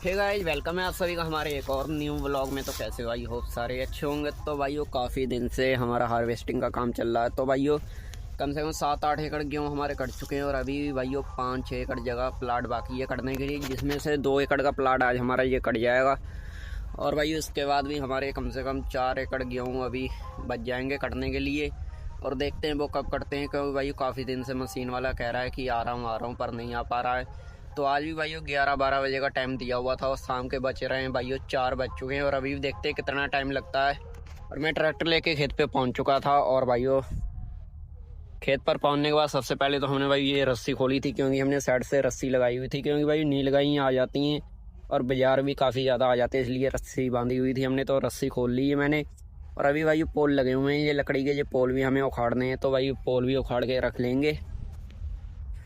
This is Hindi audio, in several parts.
हे गाइस, वेलकम है आप सभी का हमारे एक और न्यू व्लॉग में। तो कैसे भाई, होप सारे अच्छे होंगे। तो भाइयों काफ़ी दिन से हमारा हार्वेस्टिंग का काम चल रहा है। तो भाइयों कम से कम 7-8 एकड़ गेहूँ हमारे कट चुके हैं और अभी भाइयों 5-6 एकड़ जगह प्लाट बाकी है कटने के लिए, जिसमें से 2 एकड़ का प्लाट आज हमारा ये कट जाएगा। और भाइयों इसके बाद भी हमारे कम से कम 4 एकड़ गेहूँ अभी बच जाएंगे कटने के लिए। और देखते हैं वो कब कटते हैं, क्योंकि भाई काफ़ी दिन से मशीन वाला कह रहा है कि आ रहा हूँ पर नहीं आ पा रहा है। तो आज भी भाइयों 11-12 बजे का टाइम दिया हुआ था और शाम के बचे रहे हैं भाइयों 4 बज चुके हैं और अभी भी देखते हैं कितना टाइम लगता है। और मैं ट्रैक्टर लेके खेत पे पहुंच चुका था। और भाइयों खेत पर पहुंचने के बाद सबसे पहले तो हमने भाई ये रस्सी खोली थी, क्योंकि हमने साइड से रस्सी लगाई हुई थी, क्योंकि भाई नीलगाई आ जाती हैं और बाजार भी काफ़ी ज़्यादा आ जाते हैं, इसलिए रस्सी बांधी हुई थी हमने। तो रस्सी खोल ली है मैंने। और अभी भाई पोल लगे हुए हैं, ये लकड़ी के ये पोल भी हमें उखाड़ने हैं, तो भाई पोल भी उखाड़ के रख लेंगे।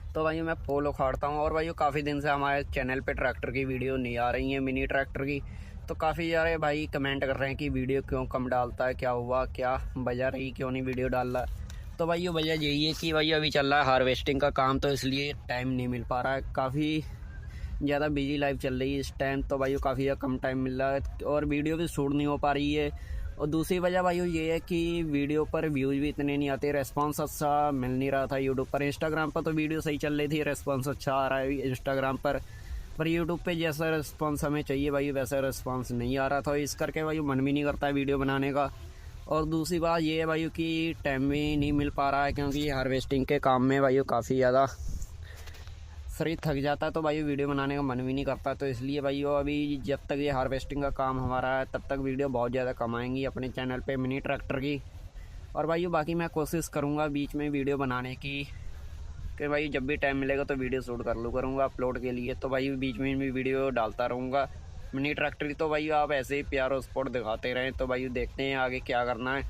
तो भाई मैं पोल उखाड़ता हूँ। और भाई काफ़ी दिन से हमारे चैनल पे ट्रैक्टर की वीडियो नहीं आ रही है, मिनी ट्रैक्टर की। तो काफ़ी सारे भाई कमेंट कर रहे हैं कि वीडियो क्यों कम डालता है, क्या हुआ, क्या वजह रही, क्यों नहीं वीडियो डाल रहा। तो भाई ये वजह यही है कि भाई अभी चल रहा है हार्वेस्टिंग का काम, तो इसलिए टाइम नहीं मिल पा रहा है। काफ़ी ज़्यादा बिजी लाइफ चल रही है इस टाइम, तो भाई काफ़ी ज़्यादा कम टाइम मिल रहा है और वीडियो भी शूट नहीं हो पा रही है। और दूसरी वजह भाई ये है कि वीडियो पर व्यूज़ भी इतने नहीं आते, रेस्पॉन्स अच्छा मिल नहीं रहा था यूट्यूब पर। इंस्टाग्राम पर तो वीडियो सही चल रही थी, रेस्पॉन्स अच्छा आ रहा है इंस्टाग्राम पर यूट्यूब पे जैसा रेस्पॉन्स हमें चाहिए भाई वैसा रेस्पॉन्स नहीं आ रहा था। इस करके भाई मन भी नहीं करता है वीडियो बनाने का। और दूसरी बात ये है भाई कि टाइम भी नहीं मिल पा रहा है, क्योंकि हार्वेस्टिंग के काम में भाई काफ़ी ज़्यादा शरीर थक जाता है, तो भाई वीडियो बनाने का मन भी नहीं करता। तो इसलिए भाई अभी जब तक ये हार्वेस्टिंग का काम हमारा है तब तक वीडियो बहुत ज़्यादा कमाएंगी अपने चैनल पे मिनी ट्रैक्टर की। और भाई बाकी मैं कोशिश करूँगा बीच में वीडियो बनाने की, कि भाई जब भी टाइम मिलेगा तो वीडियो शूट कर लूँ करूँगा अपलोड के लिए। तो भाई बीच में भी वीडियो डालता रहूँगा मिनी ट्रैक्टर की। तो भाई आप ऐसे ही प्यार और सपोर्ट दिखाते रहें। तो भाई देखते हैं आगे क्या करना है।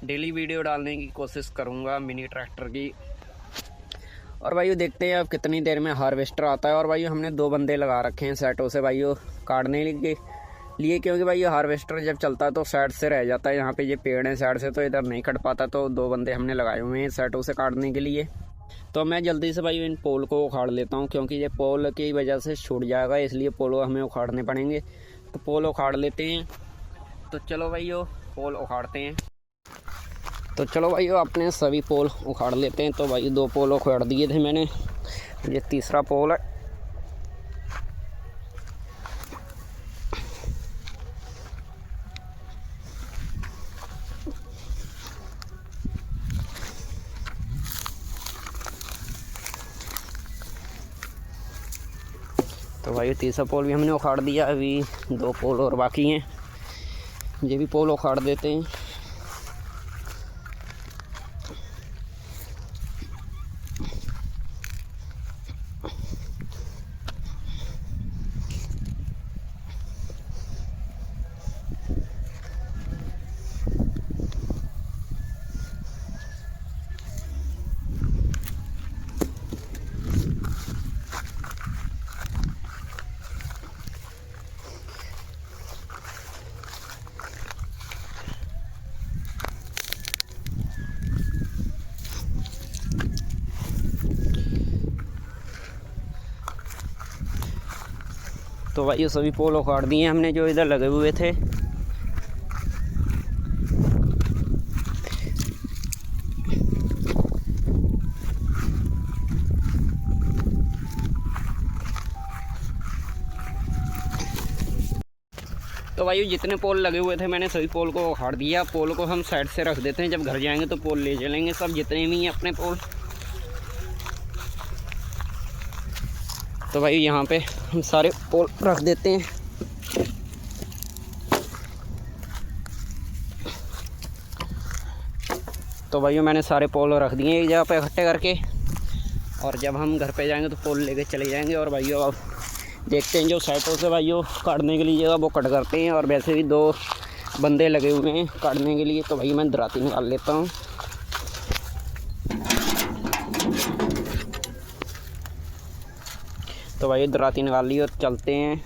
डेली वीडियो डालने की कोशिश करूँगा मिनी ट्रैक्टर की। और भाई देखते हैं अब कितनी देर में हार्वेस्टर आता है। और भाई हमने 2 बंदे लगा रखे हैं सेटों से भाई काटने के लिए, क्योंकि भाई हार्वेस्टर जब चलता है तो साइड से रह जाता है, यहाँ पे ये पेड़ है साइड से तो इधर नहीं कट पाता। तो 2 बंदे हमने लगाए हुए हैं सेटों से काटने के लिए। तो मैं जल्दी से भाई इन पोल को उखाड़ लेता हूँ, क्योंकि ये पोल की वजह से छूट जाएगा, इसलिए पोल हमें उखाड़ने पड़ेंगे। तो पोल उखाड़ लेते हैं। तो चलो भाई पोल उखाड़ते हैं। तो चलो भाई अपने सभी पोल उखाड़ लेते हैं। तो भाई 2 पोल उखाड़ दिए थे मैंने, ये तीसरा पोल है। तो भाई तीसरा पोल भी हमने उखाड़ दिया, अभी 2 पोल और बाकी हैं, ये भी पोल उखाड़ देते हैं। तो भाई ये सभी पोल उखाड़ दिए हमने जो इधर लगे हुए थे। तो भाई जितने पोल लगे हुए थे मैंने सभी पोल को उखाड़ दिया। पोल को हम साइड से रख देते हैं, जब घर जाएंगे तो पोल ले चलेंगे सब जितने भी हैं अपने पोल। तो भाई यहाँ पे हम सारे पोल रख देते हैं। तो भाई मैंने सारे पोल रख दिए एक जगह पे इकट्ठे करके, और जब हम घर पे जाएंगे तो पोल लेके चले जाएंगे। और भाइयों अब देखते हैं जो साइटों से भाइयों काटने के लिए जगह वो कट करते हैं। और वैसे भी 2 बंदे लगे हुए हैं काटने के लिए, तो भाई मैं दराती निकाल लेता हूँ। तो भाई दराती निकाल ली और चलते हैं।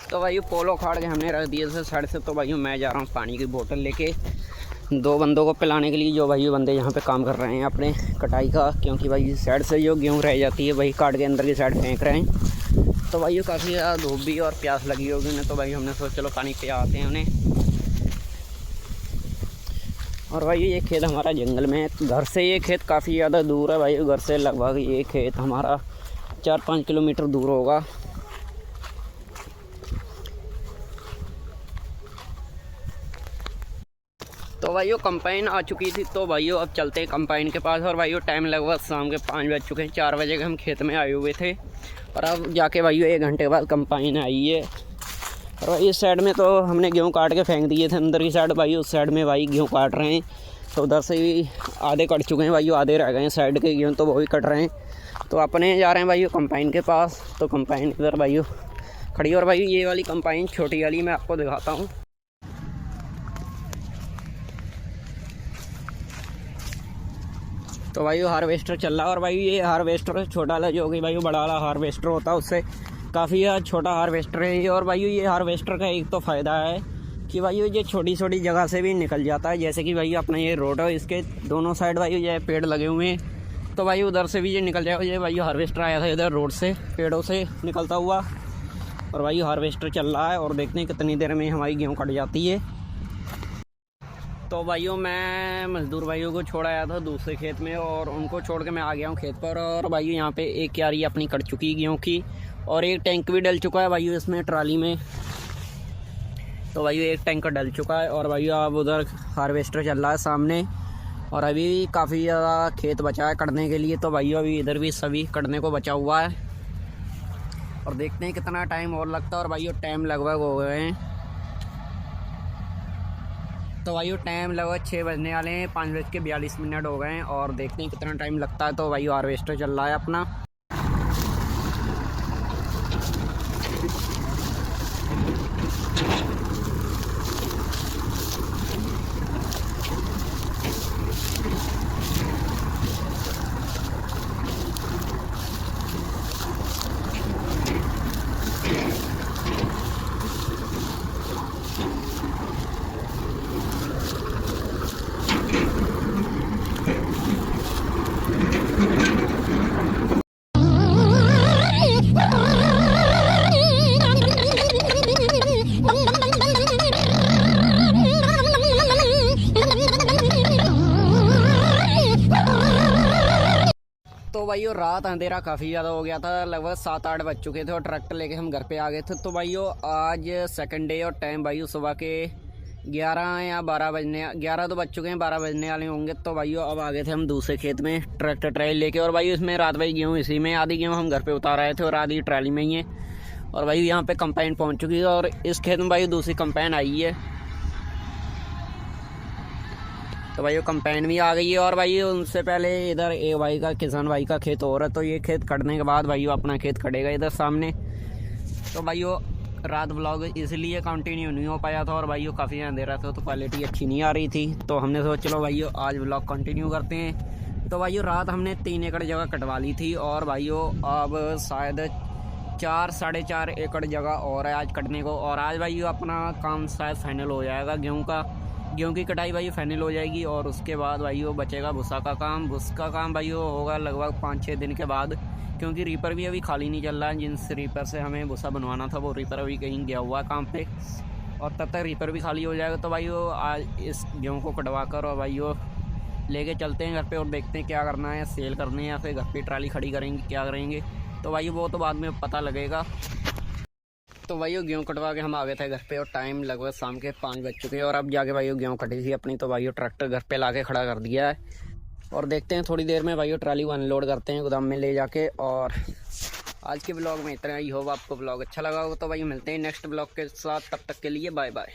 तो भाई पोलो उखाड़ के हमने रख दिए थे साइड से। तो भाई मैं जा रहा हूँ पानी की बोतल लेके 2 बंदों को पिलाने के लिए, जो भाई बंदे यहाँ पे काम कर रहे हैं अपने कटाई का, क्योंकि भाई साइड से जो गेहूँ रह जाती है वही काट के अंदर की साइड फेंक रहे हैं। तो भाई काफ़ी ज़्यादा धूप भी और प्यास लगी होगी उन्हें, तो भाई हमने सोचा चलो पानी पे आते हैं उन्हें। और भाई ये खेत हमारा जंगल में है, घर से ये खेत काफ़ी ज़्यादा दूर है भाई, घर से लगभग ये खेत हमारा 4-5 किलोमीटर दूर होगा। तो भाइयों कंपाइन आ चुकी थी, तो भाइयों अब चलते हैं कंपाइन के पास। और भाइयों टाइम लगभग शाम के 5 बज चुके हैं, 4 बजे के हम खेत में आए हुए थे और अब जाके भाइयों 1 घंटे बाद कंपाइन आई है। और भाई इस साइड में तो हमने गेहूँ काट के फेंक दिए थे अंदर की साइड, भाई उस साइड में भाई गेहूँ काट रहे हैं। तो उधर से भी आधे कट चुके हैं भाइयों, आधे रह गए हैं साइड के गेहूँ, तो वो भी कट रहे हैं। तो अपने जा रहे हैं भाइयों कंपाइन के पास। तो कंपाइन इधर भाइयों खड़ी, और भाई ये वाली कंपाइन छोटी वाली मैं आपको दिखाता हूँ। तो भाई हार्वेस्टर चल रहा है, और भाई ये हार्वेस्टर छोटा वाला जो कि भाई बड़ा वाला हार्वेस्टर होता है उससे काफ़ी छोटा हार्वेस्टर है ये। और भाई ये हार्वेस्टर का एक तो फ़ायदा है कि भाई ये छोटी छोटी जगह से भी निकल जाता है, जैसे कि भाई अपना ये रोड है, इसके दोनों साइड भाई ये पेड़ लगे हुए हैं, तो भाई उधर से भी ये निकल जाएगा। ये भाई हार्वेस्टर आया था इधर रोड से पेड़ों से निकलता हुआ, और भाई हार्वेस्टर चल रहा है और देखते हैं कितनी देर में हमारी गेहूँ कट जाती है। तो भाइयों मैं मज़दूर भाइयों को छोड़ आया था दूसरे खेत में, और उनको छोड़ के मैं आ गया हूँ खेत पर। और भाइयों यहाँ पे एक क्यारी अपनी कट चुकी गेहूँ की, और एक टैंक भी डल चुका है भाइयों इसमें ट्राली में। तो भाइयों एक टैंक डल चुका है, और भाइयों अब उधर हार्वेस्टर चल रहा है सामने, और अभी काफ़ी ज़्यादा खेत बचा है कटने के लिए। तो भाइयों अभी इधर भी सभी कटने को बचा हुआ है, और देखते हैं कितना टाइम और लगता है। और भाइयों टाइम लगभग हो गए हैं, तो भाइयों टाइम लगभग 6 बजने वाले हैं, 5:42 हो गए हैं, और देखते हैं कितना टाइम लगता है। तो भाइयों हार्वेस्टर चल रहा है अपना। तो भाइयों रात अंधेरा काफ़ी ज़्यादा हो गया था, लगभग 7-8 बज चुके थे, और ट्रैक्टर लेके हम घर पे आ गए थे। तो भाइयों आज सेकंड डे, और टाइम भाइयों सुबह के 11 या 12 बजने, 11 तो बज चुके हैं, 12 बजने वाले होंगे। तो भाइयों अब आ गए थे हम दूसरे खेत में ट्रैक्टर ट्राली लेके, और भाई इसमें रात भाई गेहूँ इसी में, आधी गेहूँ हम घर पे उतार आए थे और आधी ट्राली में ही है। और भाई यहाँ पे कंपाइन पहुँच चुकी है, और इस खेत में भाई दूसरी कंपाइन आई है। तो भाई वो कंपाइन भी आ गई है, और भाई उनसे पहले इधर एक भाई का, किसान भाई का खेत हो रहा है, तो ये खेत कटने के बाद भाई वो अपना खेत कटेगा इधर सामने। तो भाई वो रात ब्लॉग इसलिए कंटिन्यू नहीं हो पाया था, और भाई वो काफ़ी अंधेरा था तो क्वालिटी अच्छी नहीं आ रही थी, तो हमने सोचा चलो भाई आज ब्लॉग कंटिन्यू करते हैं। तो भाई रात हमने 3 एकड़ जगह कटवा ली थी, और भाई अब शायद 4-4.5 एकड़ जगह और है आज कटने को। और आज भाई अपना काम शायद फाइनल हो जाएगा, गेहूँ की कटाई भाई फाइनल हो जाएगी, और उसके बाद भाई वो बचेगा भूसा का काम। भूस का काम भाई वो होगा लगभग 5-6 दिन के बाद, क्योंकि रीपर भी अभी खाली नहीं चल रहा है। जिस रीपर से हमें भूसा बनवाना था वो रीपर अभी कहीं गया हुआ काम पे, और तब तक रीपर भी खाली हो जाएगा। तो भाई वो आज इस गेहूँ को कटवा कर और भाई वो लेके चलते हैं घर पे, और देखते हैं क्या करना है, सेल करने हैं या फिर घर पे ट्राली खड़ी करेंगे, क्या करेंगे। तो भाई वो तो बाद में पता लगेगा। तो भाई वो गेहूँ कटवा के हम आ गए थे घर पे, और टाइम लगभग शाम के 5 बज चुके हैं, और अब जाके भाई वो गेहूँ कटी थी अपनी। तो भाई वो ट्रैक्टर घर पे लाके खड़ा कर दिया है, और देखते हैं थोड़ी देर में भाई वो ट्राली को अनलोड करते हैं गोदाम में ले जाके। और आज के ब्लॉग में इतना ही होगा, आपको ब्लॉग अच्छा लगा होगा। तो भाई मिलते हैं नेक्स्ट ब्लॉग के साथ, तब तक के लिए बाय बाय।